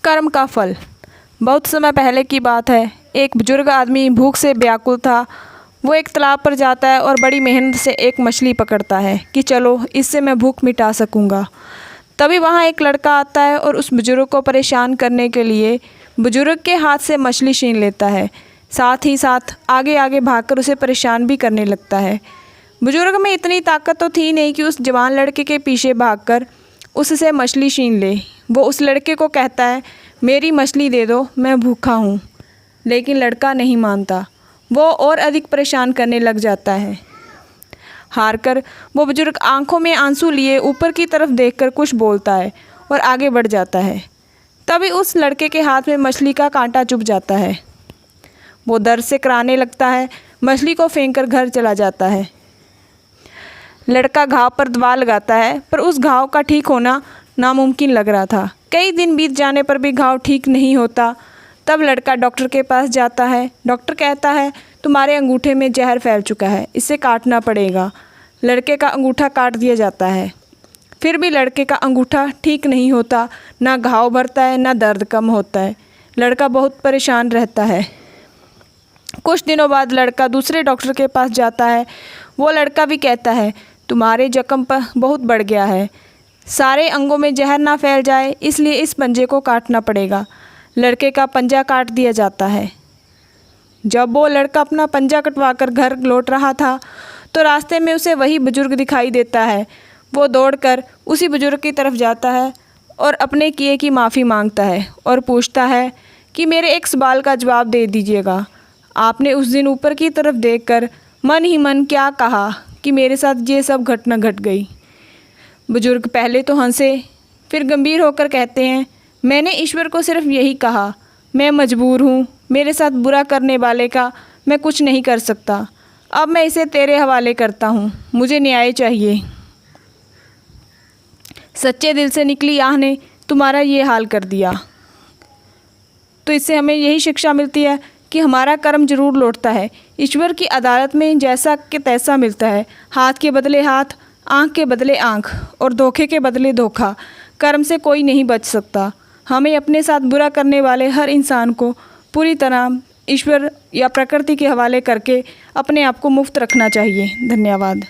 कर्म का फल। बहुत समय पहले की बात है। एक बुजुर्ग आदमी भूख से व्याकुल था। वो एक तालाब पर जाता है और बड़ी मेहनत से एक मछली पकड़ता है कि चलो इससे मैं भूख मिटा सकूंगा। तभी वहाँ एक लड़का आता है और उस बुजुर्ग को परेशान करने के लिए बुजुर्ग के हाथ से मछली छीन लेता है। साथ ही साथ आगे आगे भागकर उसे परेशान भी करने लगता है। बुजुर्ग में इतनी ताकत तो थी नहीं कि उस जवान लड़के के पीछे भागकर उससे मछली छीन ले। वो उस लड़के को कहता है, मेरी मछली दे दो, मैं भूखा हूँ। लेकिन लड़का नहीं मानता। वो और अधिक परेशान करने लग जाता है। हारकर वो बुजुर्ग आंखों में आंसू लिए ऊपर की तरफ देखकर कुछ बोलता है और आगे बढ़ जाता है। तभी उस लड़के के हाथ में मछली का कांटा चुभ जाता है। वो दर्द से कराहने लगता है, मछली को फेंककर घर चला जाता है। लड़का घाव पर दवा लगाता है, पर उस घाव का ठीक होना नामुमकिन लग रहा था। कई दिन बीत जाने पर भी घाव ठीक नहीं होता। तब लड़का डॉक्टर के पास जाता है। डॉक्टर कहता है, तुम्हारे अंगूठे में जहर फैल चुका है, इसे काटना पड़ेगा। लड़के का अंगूठा काट दिया जाता है। फिर भी लड़के का अंगूठा ठीक नहीं होता। ना घाव भरता है, ना दर्द कम होता है। लड़का बहुत परेशान रहता है। कुछ दिनों बाद लड़का दूसरे डॉक्टर के पास जाता है। वो लड़का भी कहता है, तुम्हारे जख्म पर बहुत बढ़ गया है, सारे अंगों में जहर ना फैल जाए, इसलिए इस पंजे को काटना पड़ेगा। लड़के का पंजा काट दिया जाता है। जब वो लड़का अपना पंजा कटवाकर घर लौट रहा था तो रास्ते में उसे वही बुजुर्ग दिखाई देता है। वो दौड़कर उसी बुजुर्ग की तरफ जाता है और अपने किए की माफ़ी मांगता है और पूछता है कि मेरे एक सवाल का जवाब दे दीजिएगा। आपने उस दिन ऊपर की तरफ देखकर मन ही मन क्या कहा कि मेरे साथ ये सब घटना घट गई। बुजुर्ग पहले तो हंसे, फिर गंभीर होकर कहते हैं, मैंने ईश्वर को सिर्फ यही कहा, मैं मजबूर हूँ, मेरे साथ बुरा करने वाले का मैं कुछ नहीं कर सकता। अब मैं इसे तेरे हवाले करता हूँ, मुझे न्याय चाहिए। सच्चे दिल से निकली आह ने तुम्हारा ये हाल कर दिया। तो इससे हमें यही शिक्षा मिलती है कि हमारा कर्म जरूर लौटता है। ईश्वर की अदालत में जैसा कि तैसा मिलता है। हाथ के बदले हाथ, आँख के बदले आँख और धोखे के बदले धोखा। कर्म से कोई नहीं बच सकता। हमें अपने साथ बुरा करने वाले हर इंसान को पूरी तरह ईश्वर या प्रकृति के हवाले करके अपने आप को मुक्त रखना चाहिए। धन्यवाद।